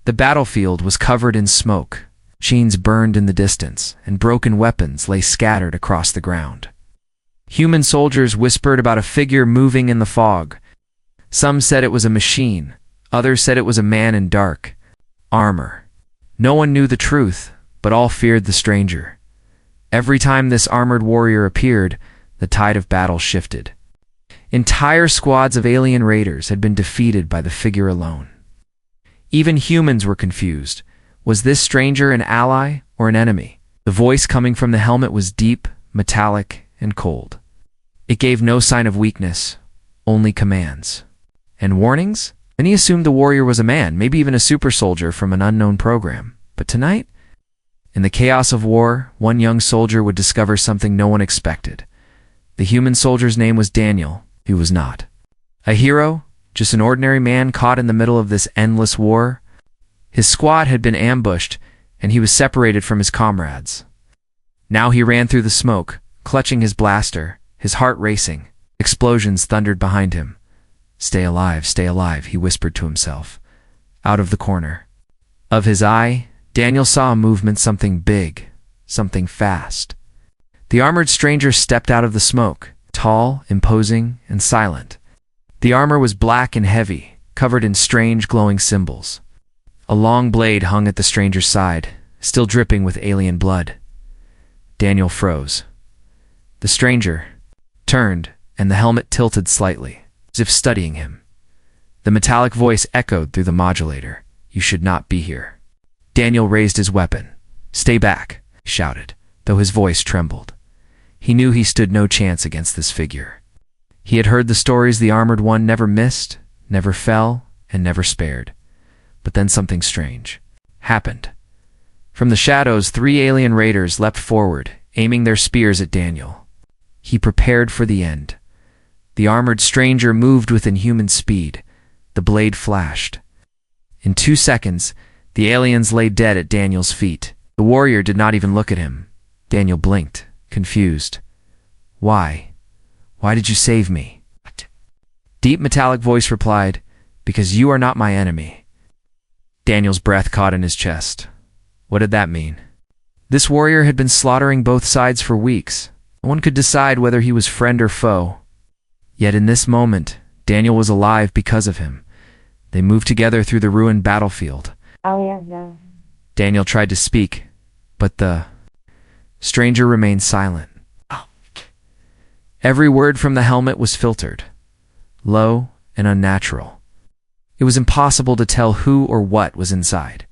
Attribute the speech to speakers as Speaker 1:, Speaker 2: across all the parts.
Speaker 1: The battlefield was covered in smoke. Machines burned in the distance, and broken weapons lay scattered across the ground. Human soldiers whispered about a figure moving in the fog. Some said it was a machine. Others said it was a man in dark armor. No one knew the truth, but all feared the stranger. Every time this armored warrior appeared, the tide of battle shifted. Entire squads of alien raiders had been defeated by the figure alone. Even humans were confused. Was this stranger an ally or an enemy? The voice coming from the helmet was deep, metallic, and cold. It gave no sign of weakness, only commands. And warnings? Many assumed the warrior was a man, maybe even a super soldier from an unknown program. But tonight, in the chaos of war, one young soldier would discover something no one expected. The human soldier's name was Daniel. He was not a hero, just an ordinary man caught in the middle of this endless war. His squad had been ambushed, and he was separated from his comrades. Now he ran through the smoke, clutching his blaster, his heart racing. Explosions thundered behind him. Stay alive, he whispered to himself. Out of the corner of his eye, Daniel saw a movement, something big, something fast. The armored stranger stepped out of the smoke, tall, imposing, and silent. The armor was black and heavy, covered in strange glowing symbols. A long blade hung at the stranger's side, still dripping with alien blood. Daniel froze. The stranger turned, and the helmet tilted slightly, as if studying him. The metallic voice echoed through the modulator. You should not be here. Daniel raised his weapon. Stay back, he shouted, though his voice trembled. He knew he stood no chance against this figure. He had heard the stories the armored one never missed, never fell, and never spared. But then something strange happened. From the shadows, 3 alien raiders leapt forward, aiming their spears at Daniel. He prepared for the end. The armored stranger moved with inhuman speed. The blade flashed. In 2 seconds, the aliens lay dead at Daniel's feet. The warrior did not even look at him. Daniel blinked, confused. Why? Why did you save me? Deep metallic voice replied, because you are not my enemy. Daniel's breath caught in his chest. What did that mean? This warrior had been slaughtering both sides for weeks. No one could decide whether he was friend or foe. Yet in this moment, Daniel was alive because of him. They moved together through the ruined battlefield. Daniel tried to speak, but the stranger remained silent. Every word from the helmet was filtered, low and unnatural. It was impossible to tell who or what was inside.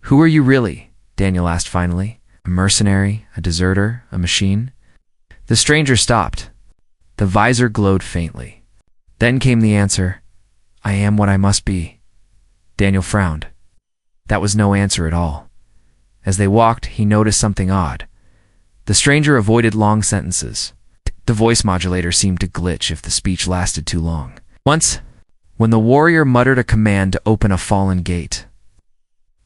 Speaker 1: Who are you really? Daniel asked finally. A mercenary, a deserter, a machine? The stranger stopped. The visor glowed faintly. Then came the answer, I am what I must be. Daniel frowned. That was no answer at all. As they walked, he noticed something odd. The stranger avoided long sentences. The voice modulator seemed to glitch if the speech lasted too long. Once, when the warrior muttered a command to open a fallen gate,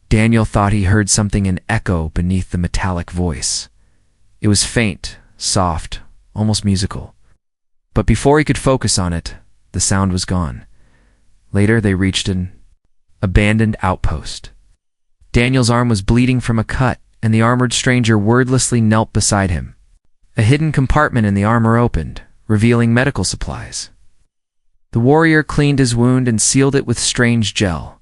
Speaker 1: Daniel thought he heard something in echo beneath the metallic voice. It was faint, soft, almost musical. But before he could focus on it, the sound was gone. Later, they reached an abandoned outpost. Daniel's arm was bleeding from a cut, and the armored stranger wordlessly knelt beside him. A hidden compartment in the armor opened, revealing medical supplies. The warrior cleaned his wound and sealed it with strange gel.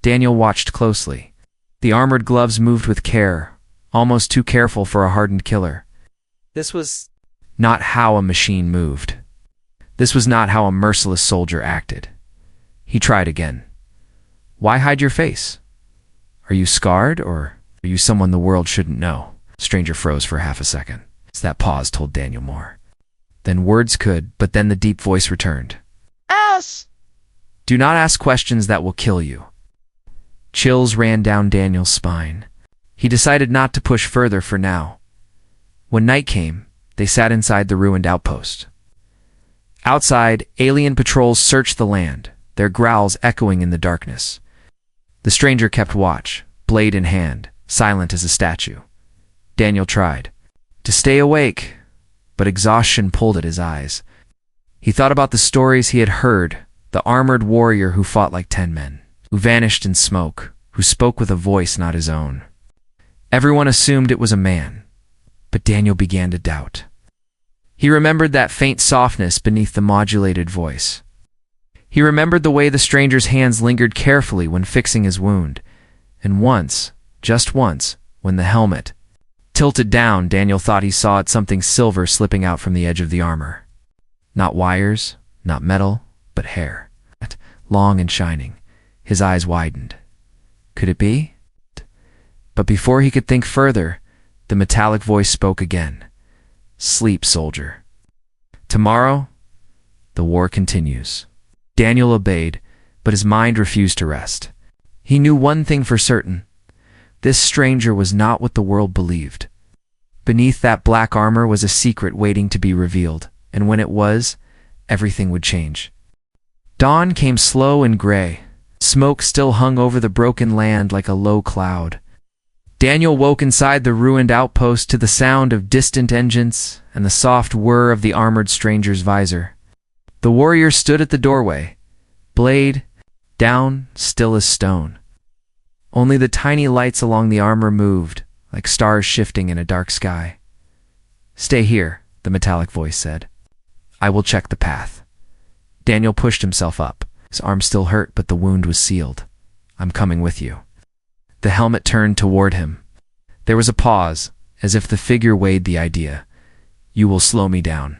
Speaker 1: Daniel watched closely. The armored gloves moved with care, almost too careful for a hardened killer. This was not how a machine moved. This was not how a merciless soldier acted. He tried again. Why hide your face? Are you scarred, or are you someone the world shouldn't know? The stranger froze for half a second. That pause told Daniel more than words could, but then the deep voice returned.
Speaker 2: Ask!
Speaker 1: Do not ask questions that will kill you. Chills ran down Daniel's spine. He decided not to push further for now. When night came, they sat inside the ruined outpost. Outside, alien patrols searched the land, their growls echoing in the darkness. The stranger kept watch, blade in hand, silent as a statue. Daniel tried to stay awake, but exhaustion pulled at his eyes. He thought about the stories he had heard, the armored warrior who fought like 10 men, who vanished in smoke, who spoke with a voice not his own. Everyone assumed it was a man, but Daniel began to doubt. He remembered that faint softness beneath the modulated voice. He remembered the way the stranger's hands lingered carefully when fixing his wound, and once, just once, when the helmet tilted down, Daniel thought he saw something silver slipping out from the edge of the armor. Not wires, not metal, but hair. Long and shining. His eyes widened. Could it be? But before he could think further, the metallic voice spoke again. Sleep, soldier. Tomorrow, the war continues. Daniel obeyed, but his mind refused to rest. He knew one thing for certain. This stranger was not what the world believed. Beneath that black armor was a secret waiting to be revealed, and when it was, everything would change. Dawn came slow and gray. Smoke still hung over the broken land like a low cloud. Daniel woke inside the ruined outpost to the sound of distant engines and the soft whir of the armored stranger's visor. The warrior stood at the doorway, blade down, still as stone. Only the tiny lights along the armor moved, like stars shifting in a dark sky. Stay here, the metallic voice said. I will check the path. Daniel pushed himself up. His arm still hurt, but the wound was sealed. I'm coming with you. The helmet turned toward him. There was a pause, as if the figure weighed the idea. You will slow me down.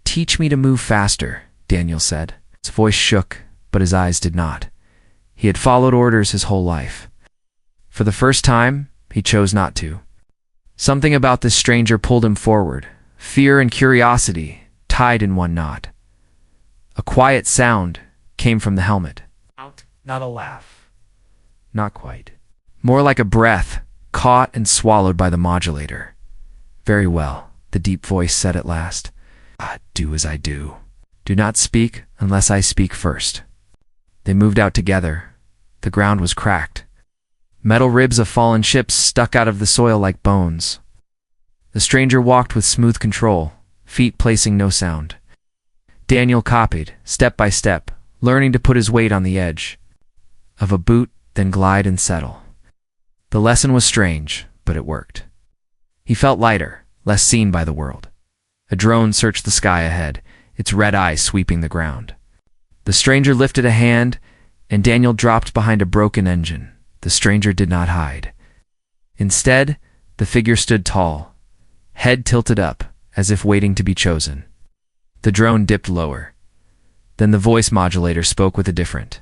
Speaker 1: Teach me to move faster, Daniel said. His voice shook, but his eyes did not. He had followed orders his whole life. For the first time, he chose not to. Something about this stranger pulled him forward, fear and curiosity tied in one knot. A quiet sound came from the helmet. Not a laugh. Not quite. More like a breath, caught and swallowed by the modulator. Very well, the deep voice said at last. Do as I do. Do not speak unless I speak first. They moved out together. The ground was cracked. Metal ribs of fallen ships stuck out of the soil like bones. The stranger walked with smooth control, feet placing no sound. Daniel copied, step by step, learning to put his weight on the edge of a boot, then glide and settle. The lesson was strange, but it worked. He felt lighter, less seen by the world. A drone searched the sky ahead, its red eye sweeping the ground. The stranger lifted a hand, and Daniel dropped behind a broken engine. The stranger did not hide. Instead, the figure stood tall, head tilted up, as if waiting to be chosen. The drone dipped lower. Then the voice modulator spoke with a different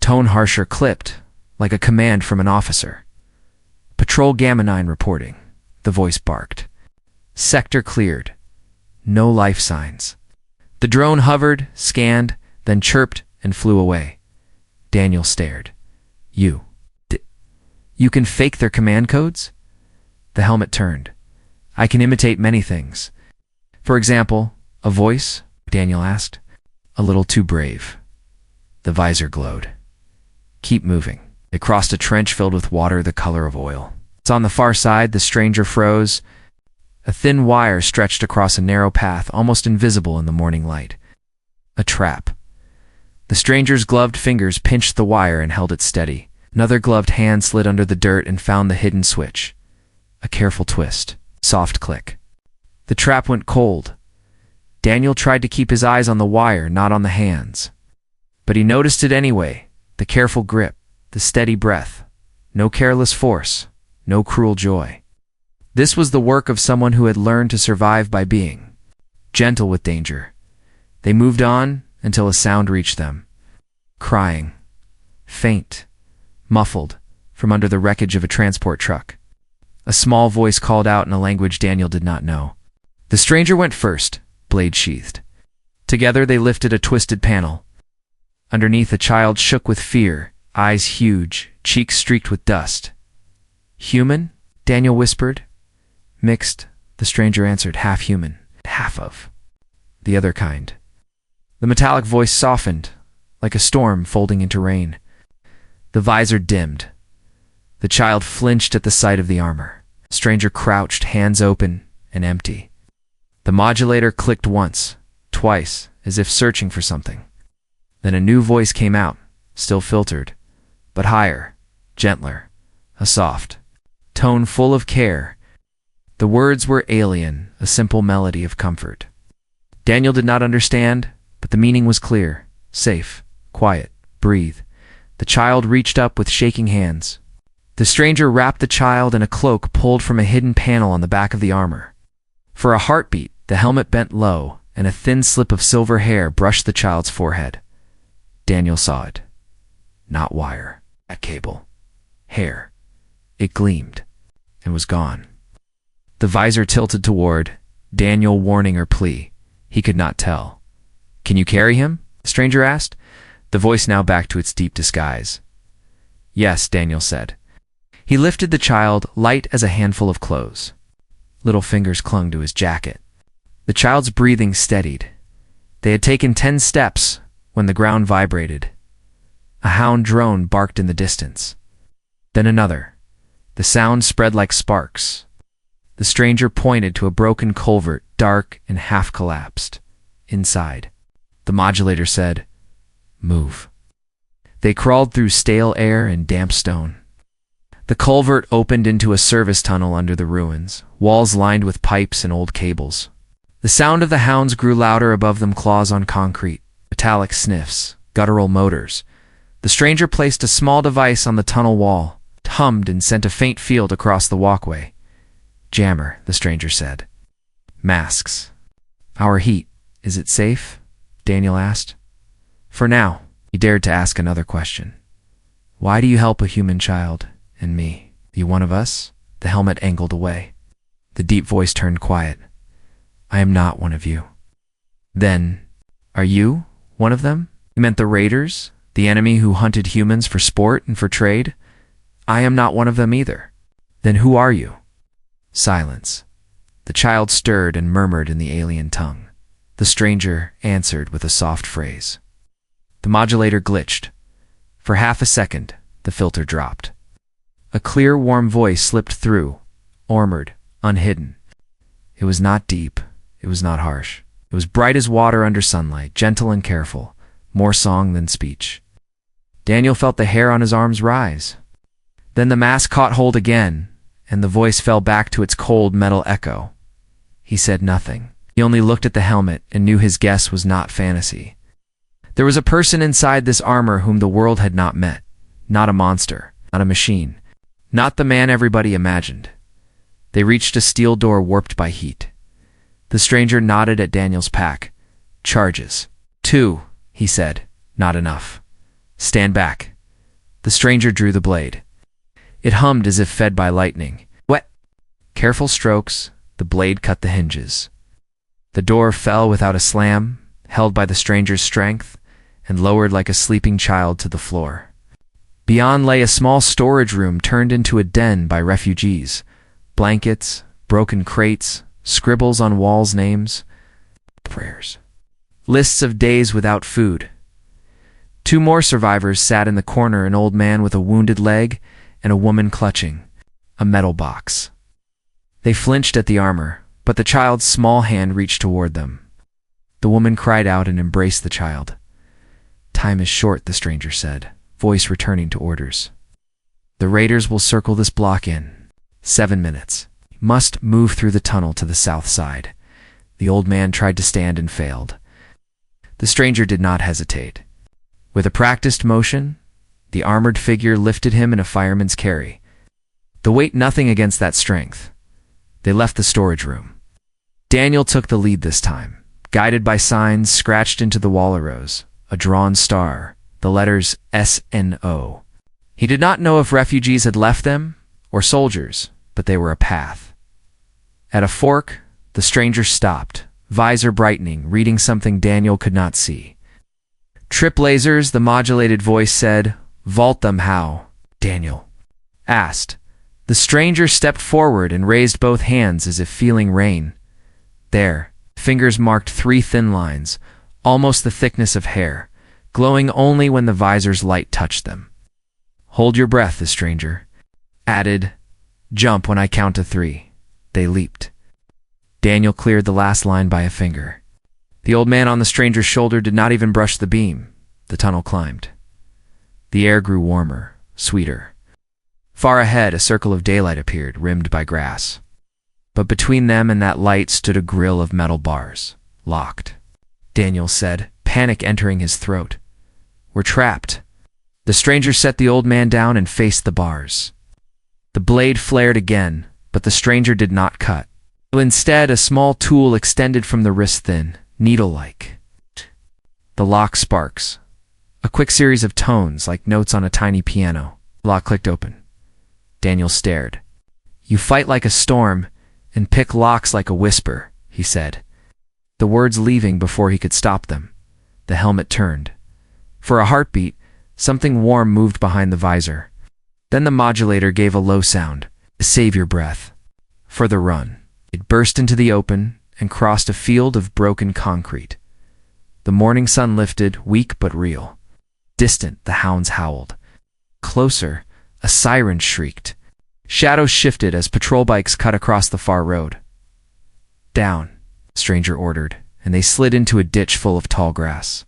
Speaker 1: tone, harsher, clipped, like a command from an officer. Patrol Gamma 9 reporting. The voice barked. Sector cleared. No life signs. The drone hovered, scanned, then chirped and flew away. Daniel stared. You can fake their command codes? The helmet turned. I can imitate many things. For example, a voice? Daniel asked. A little too brave. The visor glowed. Keep moving. They crossed a trench filled with water the color of oil. On the far side, the stranger froze. A thin wire stretched across a narrow path, almost invisible in the morning light. A trap. The stranger's gloved fingers pinched the wire and held it steady. Another gloved hand slid under the dirt and found the hidden switch. A careful twist. Soft click. The trap went cold. Daniel tried to keep his eyes on the wire, not on the hands. But he noticed it anyway. The careful grip, the steady breath. No careless force, no cruel joy. This was the work of someone who had learned to survive by being gentle with danger. They moved on until a sound reached them. Crying. Faint. Muffled, from under the wreckage of a transport truck. A small voice called out in a language Daniel did not know. The stranger went first, blade sheathed. Together they lifted a twisted panel. Underneath, a child shook with fear, eyes huge, cheeks streaked with dust. Human? Daniel whispered. Mixed, the stranger answered, half human, half of the other kind. The metallic voice softened, like a storm folding into rain. The visor dimmed. The child flinched at the sight of the armor. The stranger crouched, hands open and empty. The modulator clicked once, twice, as if searching for something. Then a new voice came out, still filtered, but higher, gentler, a soft tone full of care. The words were alien, a simple melody of comfort. Daniel did not understand, but the meaning was clear. Safe, quiet, breathe. The child reached up with shaking hands. The stranger wrapped the child in a cloak pulled from a hidden panel on the back of the armor. For a heartbeat, the helmet bent low, and a thin slip of silver hair brushed the child's forehead. Daniel saw it. Not wire, a cable. Hair. It gleamed, and was gone. The visor tilted toward Daniel, warning or plea. He could not tell. "Can you carry him?" the stranger asked, the voice now back to its deep disguise. "Yes," Daniel said. He lifted the child, light as a handful of clothes. Little fingers clung to his jacket. The child's breathing steadied. They had taken 10 steps when the ground vibrated. A hound drone barked in the distance. Then another. The sound spread like sparks. The stranger pointed to a broken culvert, dark and half-collapsed. Inside, the modulator said, "Move." They crawled through stale air and damp stone. The culvert opened into a service tunnel under the ruins, walls lined with pipes and old cables. The sound of the hounds grew louder above them, claws on concrete, metallic sniffs, guttural motors. The stranger placed a small device on the tunnel wall, hummed and sent a faint field across the walkway. "Jammer," the stranger said. "Masks. Our heat. Is it safe?" Daniel asked. For now, he dared to ask another question. "Why do you help a human child and me? You one of us?" The helmet angled away. The deep voice turned quiet. "I am not one of you." "Then, are you one of them?" He meant the raiders, the enemy who hunted humans for sport and for trade. "I am not one of them either." "Then who are you?" Silence. The child stirred and murmured in the alien tongue. The stranger answered with a soft phrase. The modulator glitched. For half a second, the filter dropped. A clear, warm voice slipped through, armored, unhidden. It was not deep. It was not harsh. It was bright as water under sunlight, gentle and careful, more song than speech. Daniel felt the hair on his arms rise. Then the mask caught hold again, and the voice fell back to its cold metal echo. He said nothing. He only looked at the helmet and knew his guess was not fantasy. There was a person inside this armor whom the world had not met. Not a monster, not a machine, not the man everybody imagined. They reached a steel door warped by heat. The stranger nodded at Daniel's pack. "Charges." "2," he said. "Not enough." "Stand back." The stranger drew the blade. It hummed as if fed by lightning. Wet. Careful strokes, the blade cut the hinges. The door fell without a slam, held by the stranger's strength, and lowered like a sleeping child to the floor. Beyond lay a small storage room turned into a den by refugees. Blankets, broken crates, scribbles on walls, names, prayers. Lists of days without food. 2 more survivors sat in the corner, an old man with a wounded leg and a woman clutching a metal box. They flinched at the armor, but the child's small hand reached toward them. The woman cried out and embraced the child. "Time is short," the stranger said, voice returning to orders. "The raiders will circle this block in 7 minutes. Must move through the tunnel to the south side." The old man tried to stand and failed. The stranger did not hesitate. With a practiced motion, the armored figure lifted him in a fireman's carry. The weight nothing against that strength. They left the storage room. Daniel took the lead this time. Guided by signs scratched into the wall arose a drawn star, the letters SNO. He did not know if refugees had left them or soldiers, but they were a path. At a fork, the stranger stopped, visor brightening, reading something Daniel could not see. "Trip lasers," the modulated voice said. "Vault them how?" Daniel asked. The stranger stepped forward and raised both hands as if feeling rain. There, fingers marked 3 thin lines, almost the thickness of hair, glowing only when the visor's light touched them. "Hold your breath," the stranger added. "Jump when I count to 3. They leaped. Daniel cleared the last line by a finger. The old man on the stranger's shoulder did not even brush the beam. The tunnel climbed. The air grew warmer, sweeter. Far ahead, a circle of daylight appeared, rimmed by grass. But between them and that light stood a grill of metal bars, locked. Daniel said, panic entering his throat. We're trapped. The stranger set the old man down and faced the bars. The blade flared again, but the stranger did not cut. Instead, a small tool extended from the wrist thin, needle-like. The lock sparks. A quick series of tones, like notes on a tiny piano. Lock clicked open. Daniel stared. You fight like a storm and pick locks like a whisper, he said. The words leaving before he could stop them. The helmet turned. For a heartbeat, something warm moved behind the visor. Then the modulator gave a low sound. Save your breath. For the run. It burst into the open and crossed a field of broken concrete. The morning sun lifted, weak but real. Distant, the hounds howled. Closer, a siren shrieked. Shadows shifted as patrol bikes cut across the far road. Down, the stranger ordered, and they slid into a ditch full of tall grass.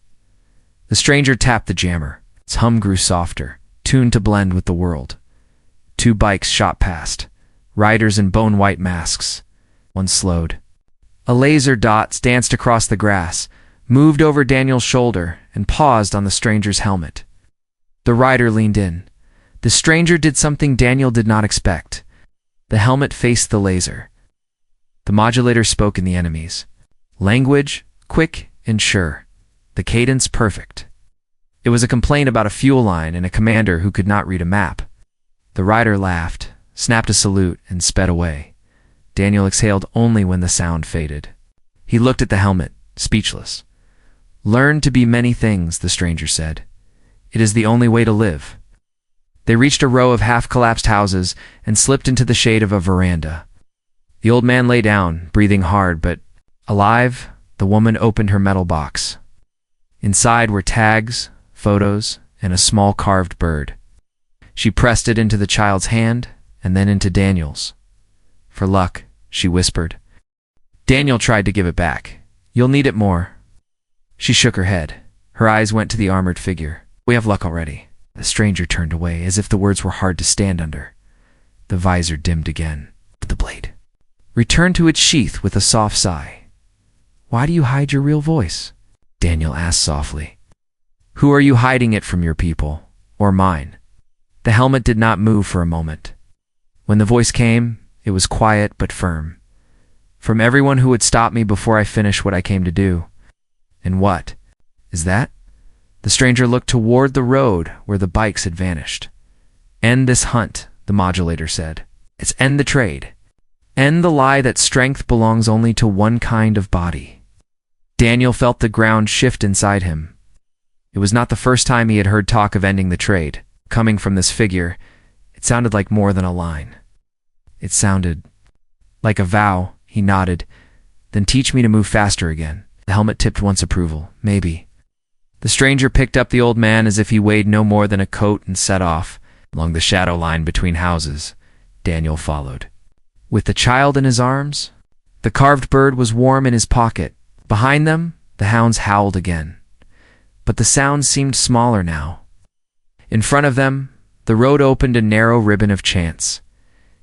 Speaker 1: The stranger tapped the jammer. Its hum grew softer, tuned to blend with the world. 2 bikes shot past, riders in bone-white masks. One slowed. A laser dot danced across the grass, moved over Daniel's shoulder, and paused on the stranger's helmet. The rider leaned in. The stranger did something Daniel did not expect. The helmet faced the laser. The modulator spoke in the enemy's language, quick and sure. The cadence perfect. It was a complaint about a fuel line and a commander who could not read a map. The rider laughed, snapped a salute, and sped away. Daniel exhaled only when the sound faded. He looked at the helmet, speechless. Learn to be many things, the stranger said. It is the only way to live. They reached a row of half-collapsed houses and slipped into the shade of a veranda. The old man lay down, breathing hard, but alive. The woman opened her metal box. Inside were tags, photos, and a small carved bird. She pressed it into the child's hand and then into Daniel's. For luck, she whispered. Daniel tried to give it back. You'll need it more. She shook her head. Her eyes went to the armored figure. We have luck already. The stranger turned away, as if the words were hard to stand under. The visor dimmed again. But the blade returned to its sheath with a soft sigh. Why do you hide your real voice? Daniel asked softly. Who are you hiding it from, your people, or mine? The helmet did not move for a moment. When the voice came, it was quiet but firm. From everyone who would stop me before I finish what I came to do. And what is that? The stranger looked toward the road where the bikes had vanished. End this hunt, the modulator said. It's end the trade. End the lie that strength belongs only to one kind of body. Daniel felt the ground shift inside him. It was not the first time he had heard talk of ending the trade. Coming from this figure, it sounded like more than a line. It sounded like a vow. He nodded. Then teach me to move faster again. The helmet tipped once approval. Maybe. The stranger picked up the old man as if he weighed no more than a coat and set off. Along the shadow line between houses, Daniel followed. With the child in his arms, the carved bird was warm in his pocket. Behind them, the hounds howled again. But the sound seemed smaller now. In front of them, the road opened a narrow ribbon of chance.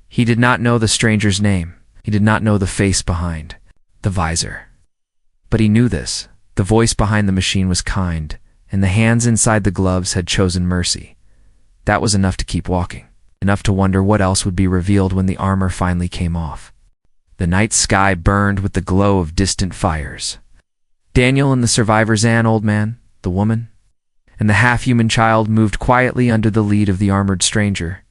Speaker 1: He did not know the stranger's name. He did not know the face behind the visor. But he knew this. The voice behind the machine was kind, and the hands inside the gloves had chosen mercy. That was enough to keep walking, enough to wonder what else would be revealed when the armor finally came off. The night sky burned with the glow of distant fires. Daniel and the survivors, an old man, the woman, and the half-human child moved quietly under the lead of the armored stranger.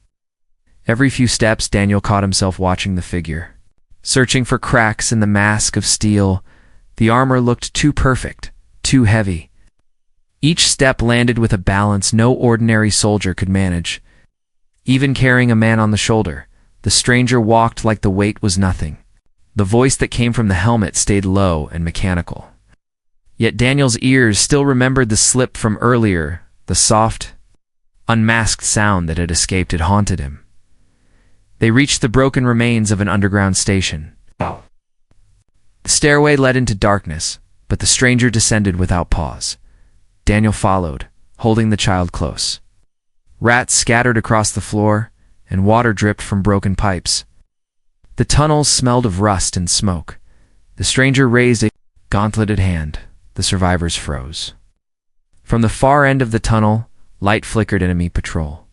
Speaker 1: Every few steps, Daniel caught himself watching the figure. Searching for cracks in the mask of steel, the armor looked too perfect, too heavy. Each step landed with a balance no ordinary soldier could manage. Even carrying a man on the shoulder, the stranger walked like the weight was nothing. The voice that came from the helmet stayed low and mechanical. Yet Daniel's ears still remembered the slip from earlier, the soft, unmasked sound that had escaped. It haunted him. They reached the broken remains of an underground station. The stairway led into darkness, but the stranger descended without pause. Daniel followed, holding the child close. Rats scattered across the floor, and water dripped from broken pipes. The tunnels smelled of rust and smoke. The stranger raised a gauntleted hand. The survivors froze. From the far end of the tunnel, light flickered enemy patrol.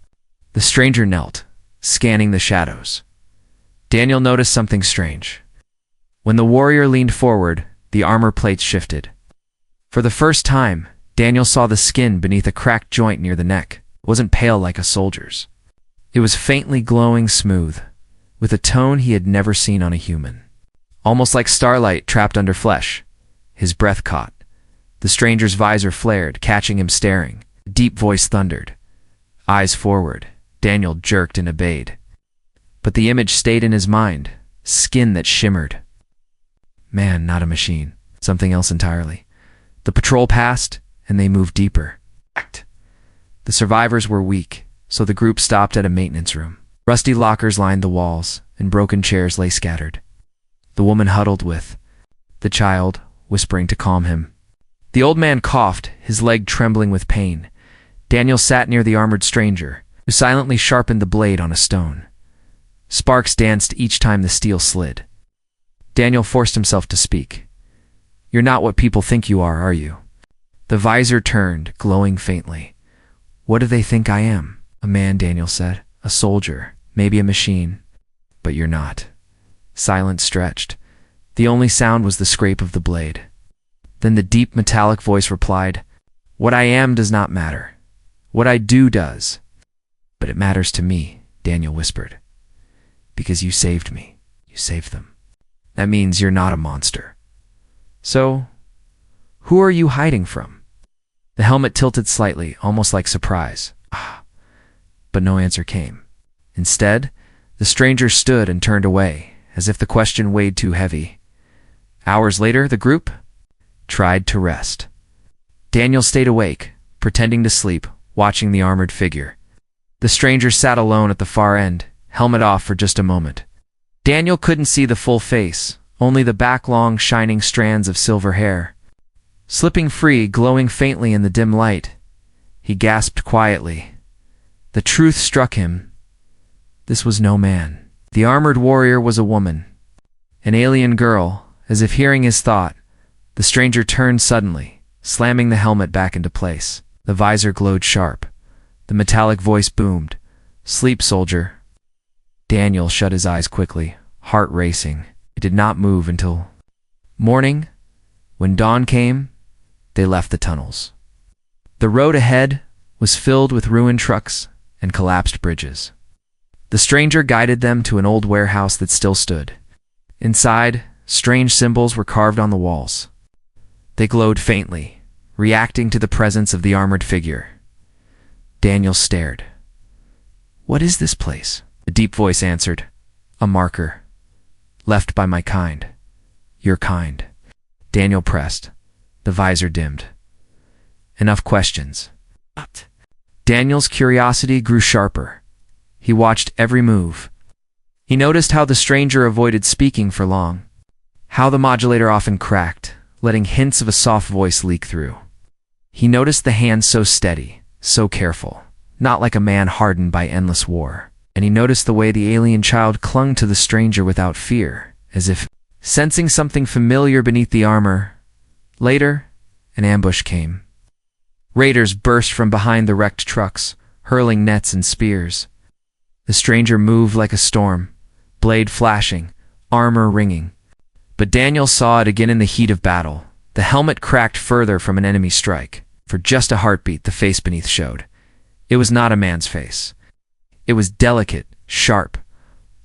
Speaker 1: The stranger knelt, scanning the shadows. Daniel noticed something strange. When the warrior leaned forward, the armor plates shifted. For the first time, Daniel saw the skin beneath a cracked joint near the neck. It wasn't pale like a soldier's. It was faintly glowing smooth, with a tone he had never seen on a human. Almost like starlight trapped under flesh. His breath caught. The stranger's visor flared, catching him staring. A deep voice thundered. Eyes forward, Daniel jerked and obeyed. But the image stayed in his mind, skin that shimmered. Man, not a machine. Something else entirely. The patrol passed, and they moved deeper. The survivors were weak, so the group stopped at a maintenance room. Rusty lockers lined the walls, and broken chairs lay scattered. The woman huddled with the child, whispering to calm him. The old man coughed, his leg trembling with pain. Daniel sat near the armored stranger, who silently sharpened the blade on a stone. Sparks danced each time the steel slid. Daniel forced himself to speak. "You're not what people think you are you?" The visor turned, glowing faintly. "What do they think I am?" "A man," Daniel said. "A soldier, maybe a machine. But you're not." Silence stretched. The only sound was the scrape of the blade. Then the deep metallic voice replied, "What I am does not matter. What I do does. But it matters to me," Daniel whispered. "Because you saved me. You saved them. That means you're not a monster. So, who are you hiding from?" The helmet tilted slightly, almost like surprise. But no answer came. Instead, the stranger stood and turned away, as if the question weighed too heavy. Hours later, the group tried to rest. Daniel stayed awake, pretending to sleep, watching the armored figure. The stranger sat alone at the far end, helmet off for just a moment. Daniel couldn't see the full face, only the back-long, shining strands of silver hair. Slipping free, glowing faintly in the dim light, he gasped quietly. The truth struck him. This was no man. The armored warrior was a woman. An alien girl. As if hearing his thought, the stranger turned suddenly, slamming the helmet back into place. The visor glowed sharp. The metallic voice boomed. "Sleep, soldier." Daniel shut his eyes quickly, heart racing. It did not move until morning. When dawn came, they left the tunnels. The road ahead was filled with ruined trucks and collapsed bridges. The stranger guided them to an old warehouse that still stood. Inside, strange symbols were carved on the walls. They glowed faintly, reacting to the presence of the armored figure. Daniel stared. "What is this place?" The deep voice answered. "A marker. Left by my kind. Your kind." Daniel pressed. The visor dimmed. Enough questions. Daniel's curiosity grew sharper. He watched every move. He noticed how the stranger avoided speaking for long. How the modulator often cracked, letting hints of a soft voice leak through. He noticed the hand so steady, so careful, not like a man hardened by endless war. And he noticed the way the alien child clung to the stranger without fear, as if sensing something familiar beneath the armor. Later, an ambush came. Raiders burst from behind the wrecked trucks, hurling nets and spears. The stranger moved like a storm, blade flashing, armor ringing. But Daniel saw it again in the heat of battle. The helmet cracked further from an enemy strike. For just a heartbeat, the face beneath showed. It was not a man's face. It was delicate, sharp,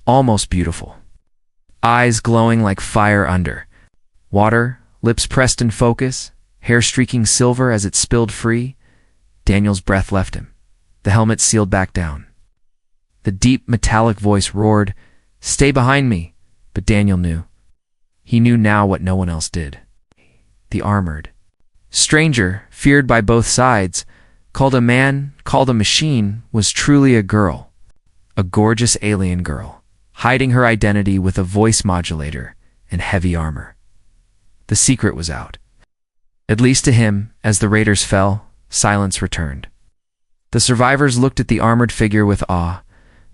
Speaker 1: almost beautiful. Eyes glowing like fire under water, lips pressed in focus, hair streaking silver as it spilled free. Daniel's breath left him. The helmet sealed back down. The deep metallic voice roared, "Stay behind me!" But Daniel knew. He knew now what no one else did. The armored stranger, feared by both sides, called a man, called a machine, was truly a girl. A gorgeous alien girl, hiding her identity with a voice modulator and heavy armor. The secret was out. At least to him, as the raiders fell, silence returned. The survivors looked at the armored figure with awe.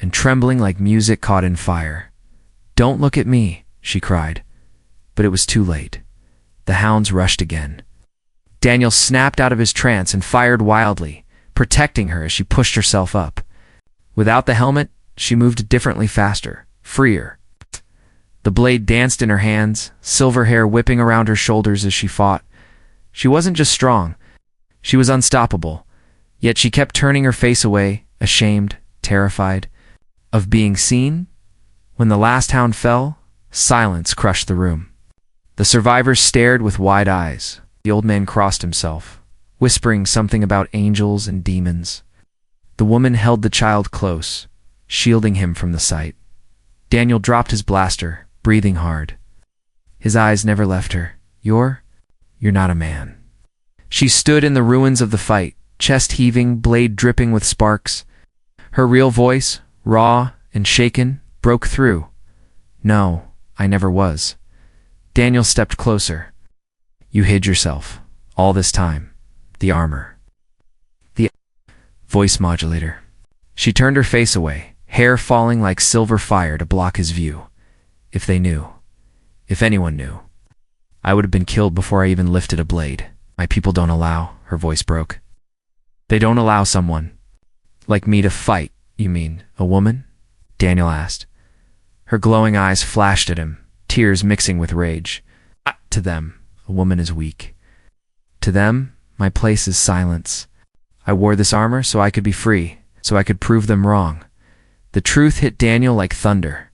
Speaker 1: and trembling like music caught in fire. "Don't look at me," she cried. But it was too late. The hounds rushed again. Daniel snapped out of his trance and fired wildly, protecting her as she pushed herself up. Without the helmet, she moved differently, faster, freer. The blade danced in her hands, silver hair whipping around her shoulders as she fought. She wasn't just strong, she was unstoppable. Yet she kept turning her face away, ashamed, terrified. Of being seen? When the last hound fell, silence crushed the room. The survivors stared with wide eyes. The old man crossed himself, whispering something about angels and demons. The woman held the child close, shielding him from the sight. Daniel dropped his blaster, breathing hard. His eyes never left her. You're not a man." She stood in the ruins of the fight, chest heaving, blade dripping with sparks. Her real voice, raw and shaken, broke through. "No, I never was." Daniel stepped closer. "You hid yourself, all this time. The armor. The voice modulator." She turned her face away, hair falling like silver fire to block his view. "If they knew, if anyone knew, I would have been killed before I even lifted a blade. My people don't allow," her voice broke. "They don't allow someone like me to fight." "You mean a woman?" Daniel asked. Her glowing eyes flashed at him, tears mixing with rage. "To them, a woman is weak. To them, my place is silence. I wore this armor so I could be free, so I could prove them wrong." The truth hit Daniel like thunder.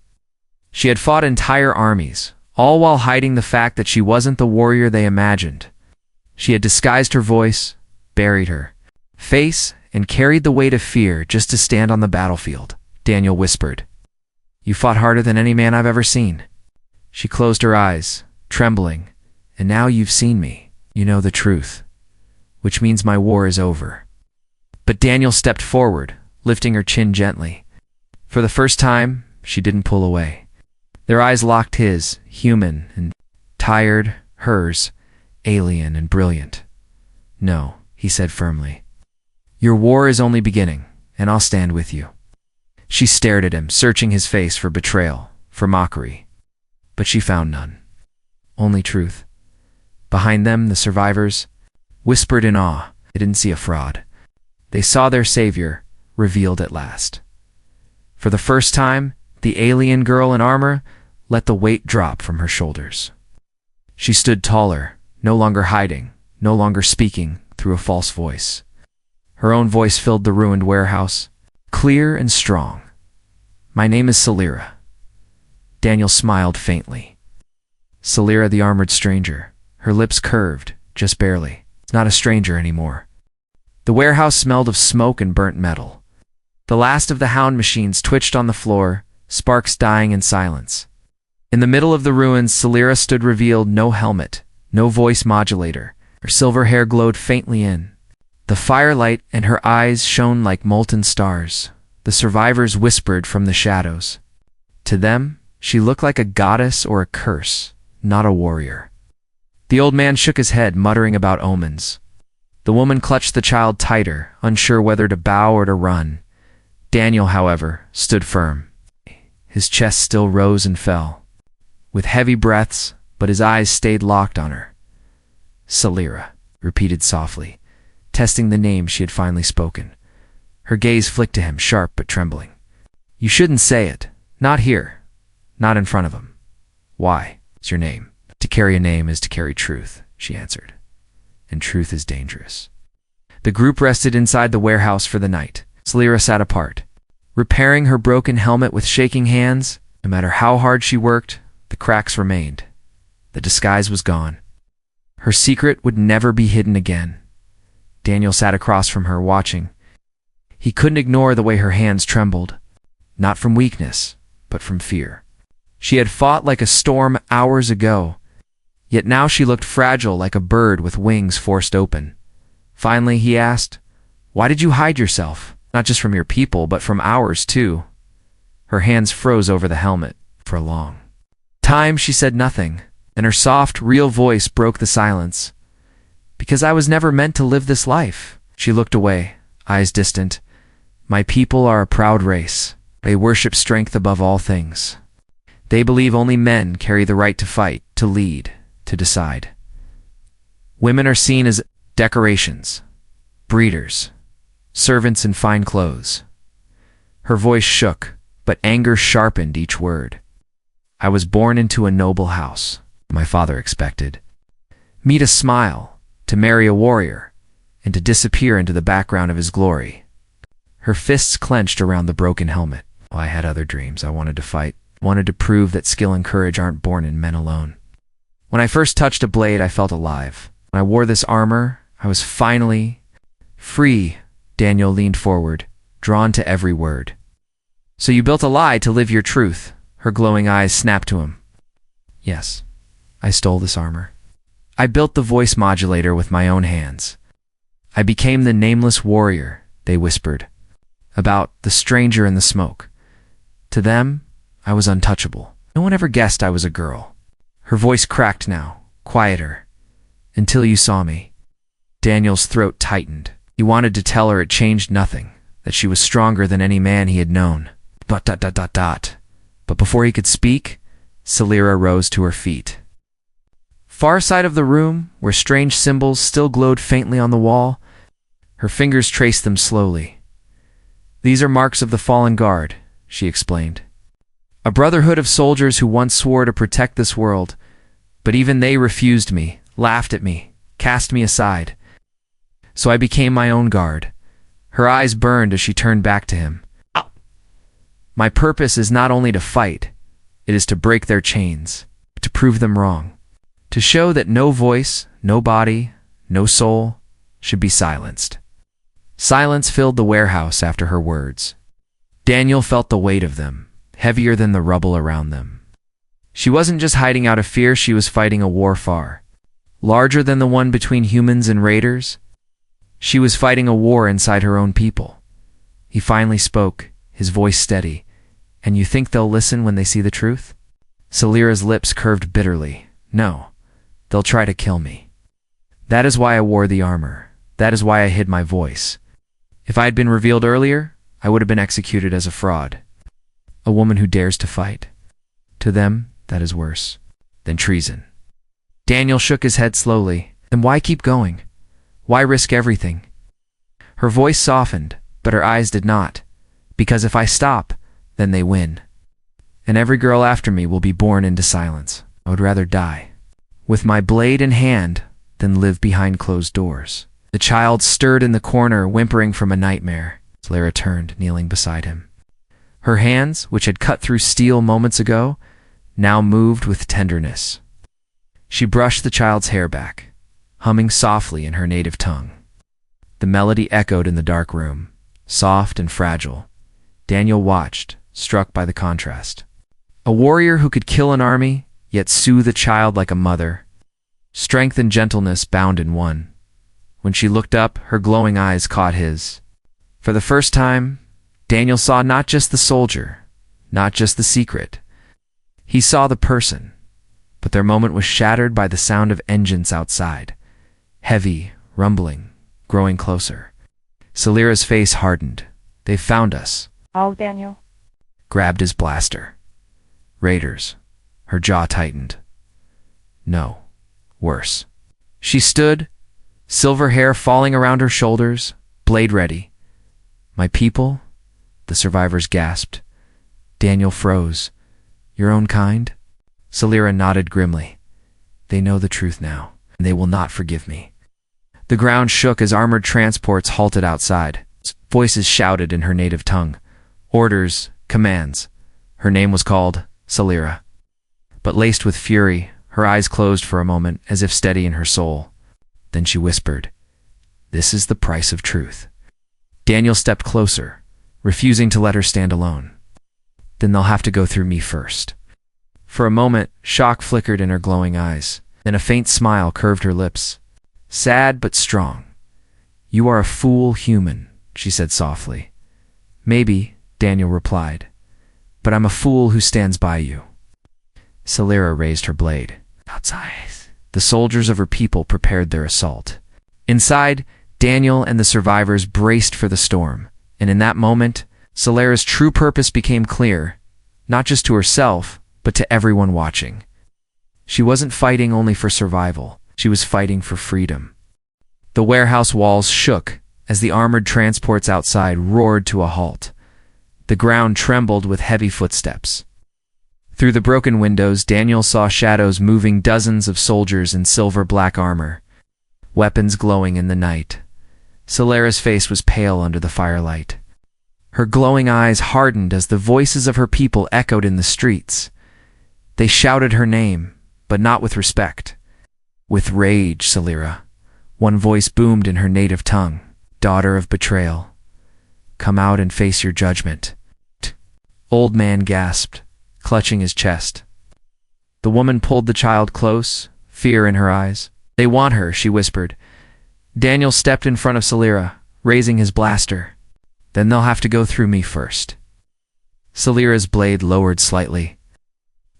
Speaker 1: She had fought entire armies, all while hiding the fact that she wasn't the warrior they imagined. She had disguised her voice, buried her face, and carried the weight of fear just to stand on the battlefield. Daniel whispered, "You fought harder than any man I've ever seen." She closed her eyes, trembling. "And now you've seen me. You know the truth, which means my war is over." But Daniel stepped forward, lifting her chin gently. For the first time, she didn't pull away. Their eyes locked his, human and tired, hers, alien and brilliant. "No," he said firmly. "Your war is only beginning, and I'll stand with you." She stared at him, searching his face for betrayal, for mockery. But she found none. Only truth. Behind them, the survivors whispered in awe. They didn't see a fraud. They saw their savior, revealed at last. For the first time, the alien girl in armor let the weight drop from her shoulders. She stood taller, no longer hiding, no longer speaking through a false voice. Her own voice filled the ruined warehouse, clear and strong. "My name is Celira." Daniel smiled faintly. Celira, the armored stranger, her lips curved, just barely. Not a stranger anymore. The warehouse smelled of smoke and burnt metal. The last of the hound machines twitched on the floor, sparks dying in silence. In the middle of the ruins, Celira stood revealed, no helmet, no voice modulator. Her silver hair glowed faintly in the firelight, and her eyes shone like molten stars. The survivors whispered from the shadows. To them, she looked like a goddess or a curse, not a warrior. The old man shook his head, muttering about omens. The woman clutched the child tighter, unsure whether to bow or to run. Daniel, however, stood firm. His chest still rose and fell, with heavy breaths, but his eyes stayed locked on her. "Celira," repeated softly, testing the name she had finally spoken. Her gaze flicked to him, sharp but trembling. "You shouldn't say it. Not here. Not in front of him." "Why? It's your name." "To carry a name is to carry truth," she answered. "And truth is dangerous." The group rested inside the warehouse for the night. Celira sat apart, repairing her broken helmet with shaking hands. No matter how hard she worked, the cracks remained. The disguise was gone. Her secret would never be hidden again. Daniel sat across from her, watching. He couldn't ignore the way her hands trembled. Not from weakness, but from fear. She had fought like a storm hours ago, yet now she looked fragile, like a bird with wings forced open. Finally, he asked, "Why did you hide yourself? Not just from your people, but from ours too." Her hands froze over the helmet. For a long time she said nothing, and her soft, real voice broke the silence. "Because I was never meant to live this life." She looked away, eyes distant. "My people are a proud race. They worship strength above all things. They believe only men carry the right to fight, to lead, to decide. Women are seen as decorations, breeders, servants in fine clothes. Her voice shook, but anger sharpened each word. I was born into a noble house, my father expected. Me to smile, to marry a warrior, and to disappear into the background of his glory. Her fists clenched around the broken helmet. I had other dreams. I wanted to fight, wanted to prove that skill and courage aren't born in men alone. When I first touched a blade, I felt alive. When I wore this armor, I was finally free. Daniel leaned forward, drawn to every word. So you built a lie to live your truth. Her glowing eyes snapped to him. Yes, I stole this armor. I built the voice modulator with my own hands. I became the nameless warrior, they whispered, about the stranger in the smoke. To them, I was untouchable. No one ever guessed I was a girl. Her voice cracked now, quieter. Until you saw me. Daniel's throat tightened. He wanted to tell her it changed nothing, that she was stronger than any man he had known. But before he could speak, Celira rose to her feet. Far side of the room, where strange symbols still glowed faintly on the wall, her fingers traced them slowly. These are marks of the fallen guard, she explained. A brotherhood of soldiers who once swore to protect this world, but even they refused me, laughed at me, cast me aside. So I became my own guard. Her eyes burned as she turned back to him. My purpose is not only to fight, it is to break their chains, to prove them wrong, to show that no voice, no body, no soul should be silenced. Silence filled the warehouse after her words. Daniel felt the weight of them, heavier than the rubble around them. She wasn't just hiding out of fear, she was fighting a war far larger than the one between humans and raiders. She was fighting a war inside her own people. He finally spoke, his voice steady. And you think they'll listen when they see the truth? Celira's lips curved bitterly. No, they'll try to kill me. That is why I wore the armor. That is why I hid my voice. If I had been revealed earlier, I would have been executed as a fraud. A woman who dares to fight. To them, that is worse than treason. Daniel shook his head slowly. Then why keep going? Why risk everything? Her voice softened, but her eyes did not. Because if I stop, then they win. And every girl after me will be born into silence. I would rather die, with my blade in hand, than live behind closed doors. The child stirred in the corner, whimpering from a nightmare. Celira turned, kneeling beside him. Her hands, which had cut through steel moments ago, now moved with tenderness. She brushed the child's hair back, humming softly in her native tongue. The melody echoed in the dark room, soft and fragile. Daniel watched, struck by the contrast. A warrior who could kill an army, yet soothe a child like a mother. Strength and gentleness bound in one. When she looked up, her glowing eyes caught his. For the first time, Daniel saw not just the soldier, not just the secret. He saw the person, but their moment was shattered by the sound of engines outside. Heavy, rumbling, growing closer. Celira's face hardened. They've found us.
Speaker 2: Oh, Daniel.
Speaker 1: Grabbed his blaster. Raiders. Her jaw tightened. No. Worse. She stood, silver hair falling around her shoulders, blade ready. My people? The survivors gasped. Daniel froze. Your own kind? Celira nodded grimly. They know the truth now, and they will not forgive me. The ground shook as armored transports halted outside. Voices shouted in her native tongue. Orders, commands. Her name was called Celira. But laced with fury, her eyes closed for a moment as if steady in her soul. Then she whispered, "This is the price of truth." Daniel stepped closer, refusing to let her stand alone. Then they'll have to go through me first. For a moment, shock flickered in her glowing eyes. Then a faint smile curved her lips. Sad but strong. You are a fool human, she said softly. Maybe, Daniel replied, but I'm a fool who stands by you. Celira raised her blade. Outside. The soldiers of her people prepared their assault. Inside, Daniel and the survivors braced for the storm, and in that moment, Solera's true purpose became clear, not just to herself, but to everyone watching. She wasn't fighting only for survival, she was fighting for freedom. The warehouse walls shook as the armored transports outside roared to a halt. The ground trembled with heavy footsteps. Through the broken windows, Daniel saw shadows moving, dozens of soldiers in silver-black armor, weapons glowing in the night. Solera's face was pale under the firelight. Her glowing eyes hardened as the voices of her people echoed in the streets. They shouted her name, but not with respect. With rage, Solera. One voice boomed in her native tongue. Daughter of betrayal. Come out and face your judgment. Old man gasped, clutching his chest. The woman pulled the child close, fear in her eyes. They want her, she whispered. Daniel stepped in front of Solera, raising his blaster. Then they'll have to go through me first. Solera's blade lowered slightly.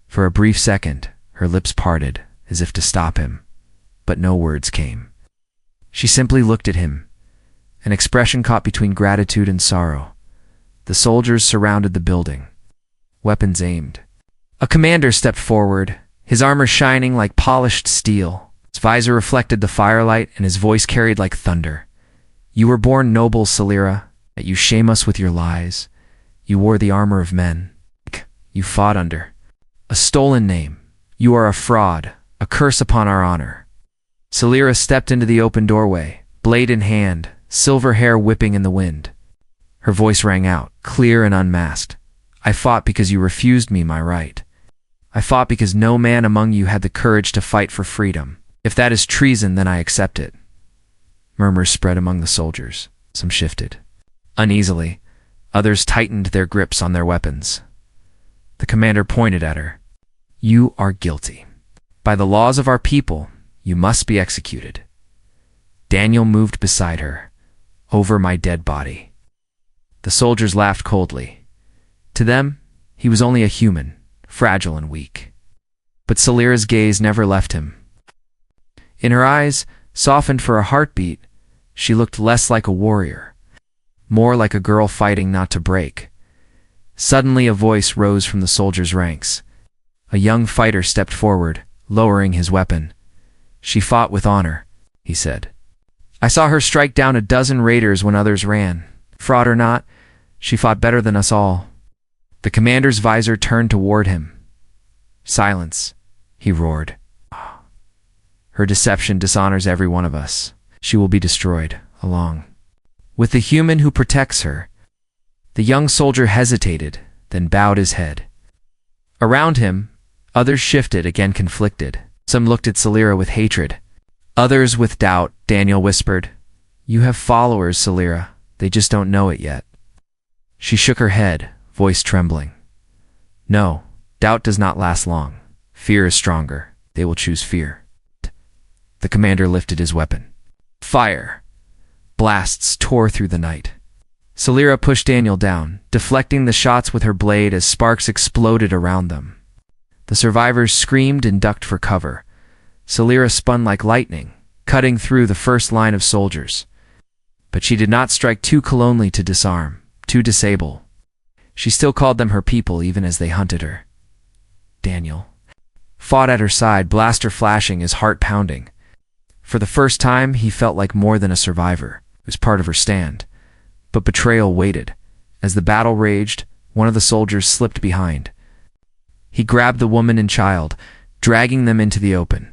Speaker 1: For a brief second, her lips parted, as if to stop him, but no words came. She simply looked at him, an expression caught between gratitude and sorrow. The soldiers surrounded the building, weapons aimed. A commander stepped forward, his armor shining like polished steel. His visor reflected the firelight, and his voice carried like thunder. You were born noble, Solera, yet you shame us with your lies. You wore the armor of men. You fought under a stolen name. You are a fraud, a curse upon our honor. Solera stepped into the open doorway, blade in hand, silver hair whipping in the wind. Her voice rang out, clear and unmasked. I fought because you refused me my right. I fought because no man among you had the courage to fight for freedom. If that is treason, then I accept it. Murmurs spread among the soldiers. Some shifted. Uneasily, others tightened their grips on their weapons. The commander pointed at her. You are guilty. By the laws of our people, you must be executed. Daniel moved beside her, over my dead body. The soldiers laughed coldly. To them, he was only a human, fragile and weak. But Solera's gaze never left him. In her eyes, softened for a heartbeat, she looked less like a warrior, more like a girl fighting not to break. Suddenly a voice rose from the soldiers' ranks. A young fighter stepped forward, lowering his weapon. She fought with honor, he said. I saw her strike down a dozen raiders when others ran. Fraud or not, she fought better than us all. The commander's visor turned toward him. Silence, he roared. Her deception dishonors every one of us. She will be destroyed, along with the human who protects her. The young soldier hesitated, then bowed his head. Around him, others shifted, again conflicted. Some looked at Solera with hatred. Others with doubt. Daniel whispered, You have followers, Solera. They just don't know it yet. She shook her head, voice trembling. No, doubt does not last long. Fear is stronger. They will choose fear. The commander lifted his weapon. Fire! Blasts tore through the night. Solera pushed Daniel down, deflecting the shots with her blade as sparks exploded around them. The survivors screamed and ducked for cover. Solera spun like lightning, cutting through the first line of soldiers. But she did not strike too calmly to disarm, to disable. She still called them her people even as they hunted her. Daniel fought at her side, blaster flashing, his heart pounding. For the first time, he felt like more than a survivor. He was part of her stand. But betrayal waited. As the battle raged, one of the soldiers slipped behind. He grabbed the woman and child, dragging them into the open.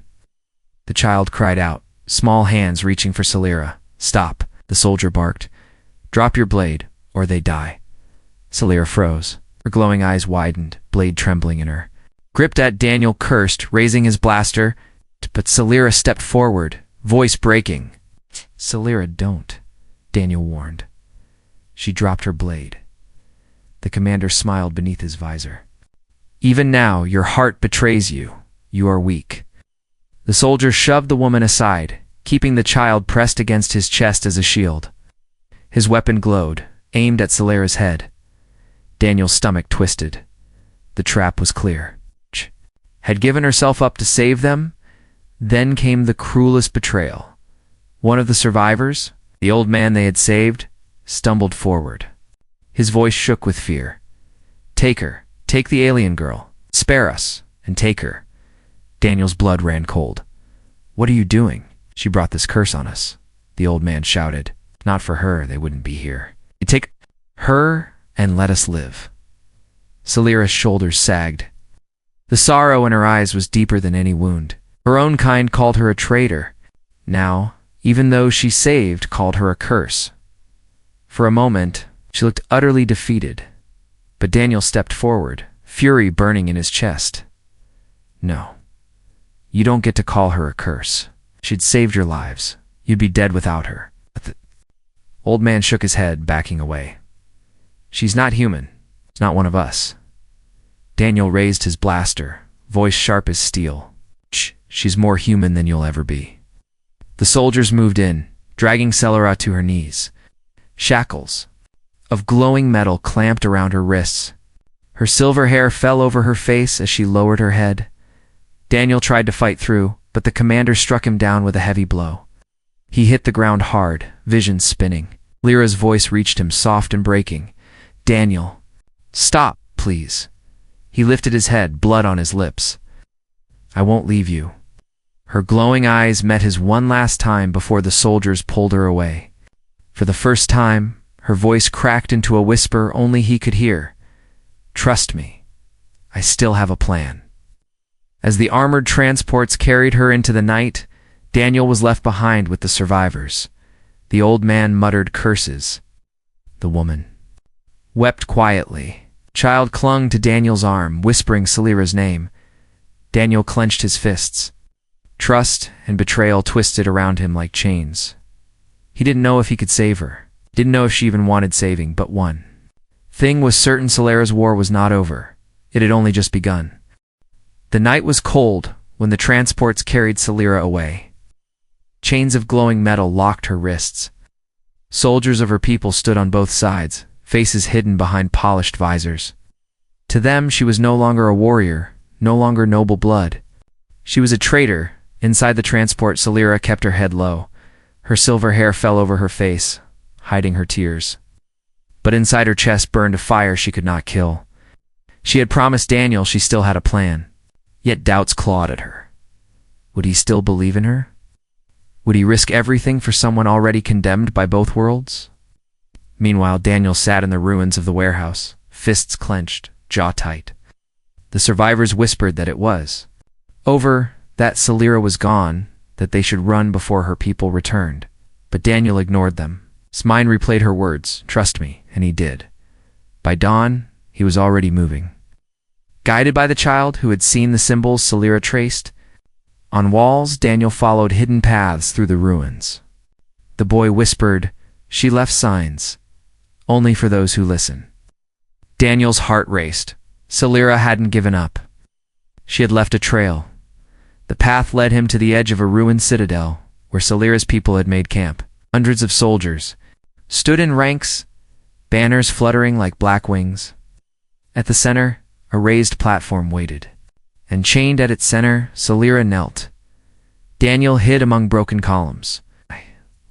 Speaker 1: The child cried out, small hands reaching for Solera. Stop, the soldier barked. Drop your blade, or they die. Solera froze. Her glowing eyes widened, blade trembling in her. Gripped at, Daniel cursed, raising his blaster, but Solera stepped forward, voice breaking. Solera, don't, Daniel warned. She dropped her blade. The commander smiled beneath his visor. Even now, your heart betrays you. You are weak. The soldier shoved the woman aside, keeping the child pressed against his chest as a shield. His weapon glowed, aimed at Solera's head. Daniel's stomach twisted. The trap was clear. Had given herself up to save them. Then came the cruelest betrayal. One of the survivors, the old man they had saved, stumbled forward. His voice shook with fear. Take her. Take the alien girl. Spare us, and take her. Daniel's blood ran cold. What are you doing? She brought this curse on us, the old man shouted. Not for her, they wouldn't be here. You take her and let us live. Celira's shoulders sagged. The sorrow in her eyes was deeper than any wound. Her own kind called her a traitor. Now, even though she saved, called her a curse. For a moment, she looked utterly defeated. But Daniel stepped forward, fury burning in his chest. No. You don't get to call her a curse. She'd saved your lives. You'd be dead without her. But the old man shook his head, backing away. She's not human. She's not one of us. Daniel raised his blaster, voice sharp as steel. She's more human than you'll ever be. The soldiers moved in, dragging Celira to her knees. Shackles of glowing metal clamped around her wrists. Her silver hair fell over her face as she lowered her head. Daniel tried to fight through, but the commander struck him down with a heavy blow. He hit the ground hard, vision spinning. Lyra's voice reached him, soft and breaking. Daniel, stop, please. He lifted his head, blood on his lips. I won't leave you. Her glowing eyes met his one last time before the soldiers pulled her away. For the first time, her voice cracked into a whisper only he could hear. Trust me. I still have a plan. As the armored transports carried her into the night, Daniel was left behind with the survivors. The old man muttered curses. The woman wept quietly. Child clung to Daniel's arm, whispering Celira's name. Daniel clenched his fists. Trust and betrayal twisted around him like chains. He didn't know if he could save her. Didn't know if she even wanted saving, but one thing was certain: Celira's war was not over. It had only just begun. The night was cold when the transports carried Celira away. Chains of glowing metal locked her wrists. Soldiers of her people stood on both sides, faces hidden behind polished visors. To them, she was no longer a warrior, no longer noble blood. She was a traitor. Inside the transport, Celira kept her head low. Her silver hair fell over her face, hiding her tears. But inside her chest burned a fire she could not kill. She had promised Daniel she still had a plan. Yet doubts clawed at her. Would he still believe in her? Would he risk everything for someone already condemned by both worlds? Meanwhile, Daniel sat in the ruins of the warehouse, fists clenched, jaw tight. The survivors whispered that it was over, that Celira was gone, that they should run before her people returned. But Daniel ignored them. His mind replayed her words, trust me, and he did. By dawn, he was already moving. Guided by the child who had seen the symbols Celira traced, on walls, Daniel followed hidden paths through the ruins. The boy whispered, she left signs, only for those who listen. Daniel's heart raced. Celira hadn't given up. She had left a trail. The path led him to the edge of a ruined citadel, where Celira's people had made camp. Hundreds of soldiers stood in ranks, banners fluttering like black wings. At the center, a raised platform waited, and chained at its center, Celira knelt. Daniel hid among broken columns,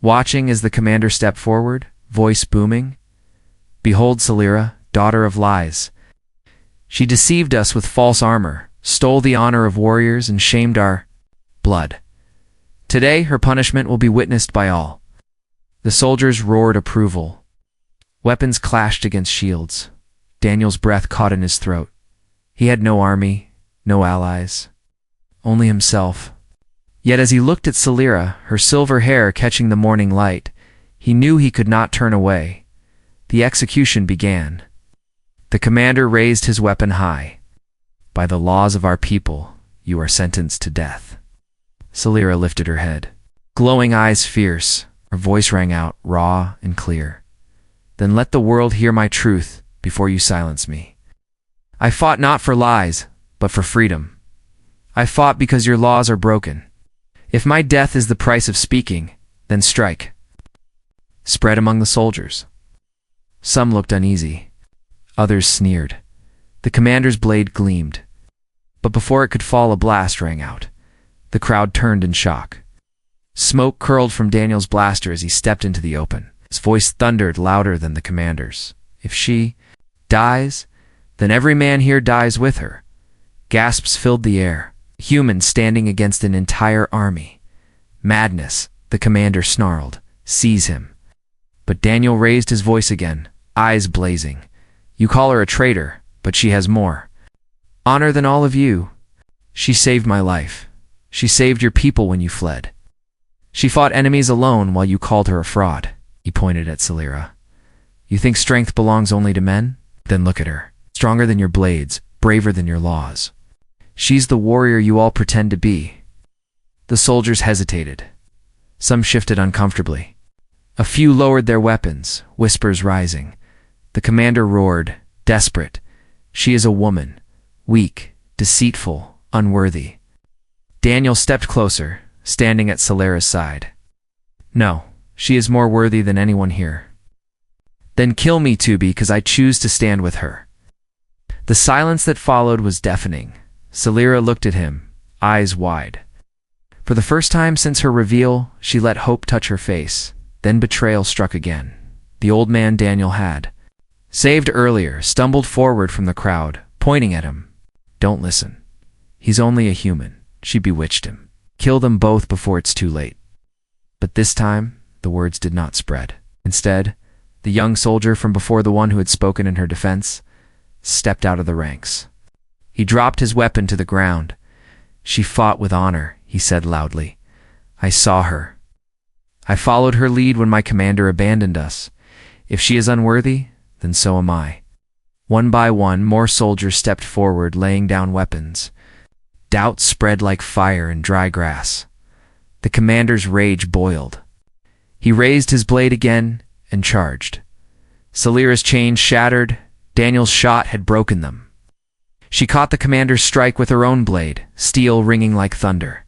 Speaker 1: watching as the commander stepped forward, voice booming. Behold Celira, daughter of lies. She deceived us with false armor, stole the honor of warriors, and shamed our blood. Today, her punishment will be witnessed by all. The soldiers roared approval. Weapons clashed against shields. Daniel's breath caught in his throat. He had no army, no allies, only himself. Yet as he looked at Celira, her silver hair catching the morning light, he knew he could not turn away. The execution began. The commander raised his weapon high. By the laws of our people, you are sentenced to death. Celira lifted her head. Glowing eyes fierce, her voice rang out, raw and clear. Then let the world hear my truth before you silence me. I fought not for lies, but for freedom. I fought because your laws are broken. If my death is the price of speaking, then strike. Spread among the soldiers. Some looked uneasy. Others sneered. The commander's blade gleamed. But before it could fall, a blast rang out. The crowd turned in shock. Smoke curled from Daniel's blaster as he stepped into the open. His voice thundered louder than the commander's. If she dies, then every man here dies with her. Gasps filled the air. Humans standing against an entire army. Madness, the commander snarled. Seize him. But Daniel raised his voice again, eyes blazing. You call her a traitor, but she has more honor than all of you. She saved my life. She saved your people when you fled. She fought enemies alone while you called her a fraud. He pointed at Celira. You think strength belongs only to men? Then look at her. Stronger than your blades, braver than your laws. She's the warrior you all pretend to be. The soldiers hesitated. Some shifted uncomfortably. A few lowered their weapons, whispers rising. The commander roared, desperate. She is a woman, weak, deceitful, unworthy. Daniel stepped closer, standing at Celira's side. No, she is more worthy than anyone here. Then kill me, Tubi, because I choose to stand with her. The silence that followed was deafening. Celira looked at him, eyes wide. For the first time since her reveal, she let hope touch her face. Then betrayal struck again. The old man Daniel had saved earlier stumbled forward from the crowd, pointing at him. Don't listen. He's only a human. She bewitched him. Kill them both before it's too late. But this time, the words did not spread. Instead, the young soldier from before the one who had spoken in her defense stepped out of the ranks. He dropped his weapon to the ground. She fought with honor, he said loudly. I saw her. I followed her lead when my commander abandoned us. If she is unworthy, then so am I. One by one, more soldiers stepped forward, laying down weapons. Doubt spread like fire in dry grass. The commander's rage boiled. He raised his blade again and charged. Celira's chains shattered. Daniel's shot had broken them. She caught the commander's strike with her own blade, steel ringing like thunder.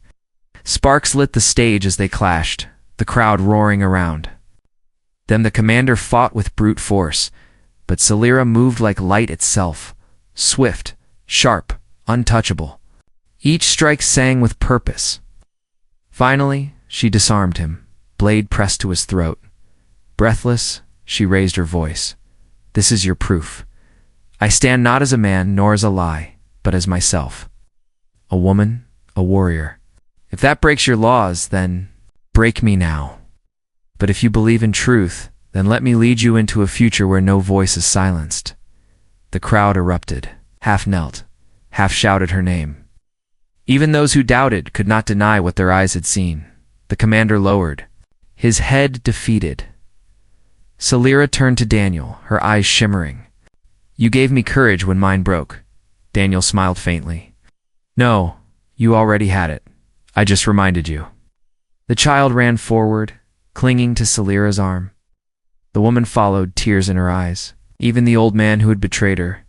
Speaker 1: Sparks lit the stage as they clashed, the crowd roaring around. Then the commander fought with brute force, but Celira moved like light itself, swift, sharp, untouchable. Each strike sang with purpose. Finally, she disarmed him, blade pressed to his throat. Breathless, she raised her voice. This is your proof. I stand not as a man nor as a lie, but as myself. A woman, a warrior. If that breaks your laws, then break me now. But if you believe in truth, then let me lead you into a future where no voice is silenced. The crowd erupted, half knelt, half shouted her name. Even those who doubted could not deny what their eyes had seen. The commander lowered, his head defeated. Celira turned to Daniel, her eyes shimmering. You gave me courage when mine broke. Daniel smiled faintly. No, you already had it. I just reminded you. The child ran forward, clinging to Celira's arm. The woman followed, tears in her eyes. Even the old man who had betrayed her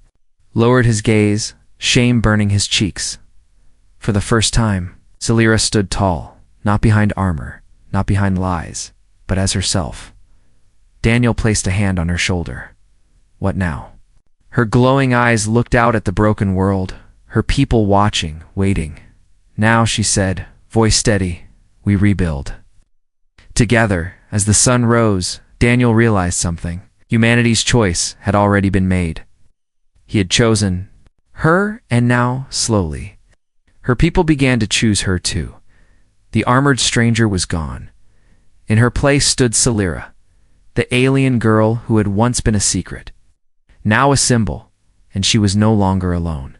Speaker 1: lowered his gaze, shame burning his cheeks. For the first time, Celira stood tall, not behind armor, not behind lies, but as herself. Daniel placed a hand on her shoulder. What now? Her glowing eyes looked out at the broken world, her people watching, waiting. Now, she said, voice steady, we rebuild. Together, as the sun rose, Daniel realized something. Humanity's choice had already been made. He had chosen her, and now, slowly, her people began to choose her too. The armored stranger was gone. In her place stood Celira, the alien girl who had once been a secret, now a symbol, and she was no longer alone.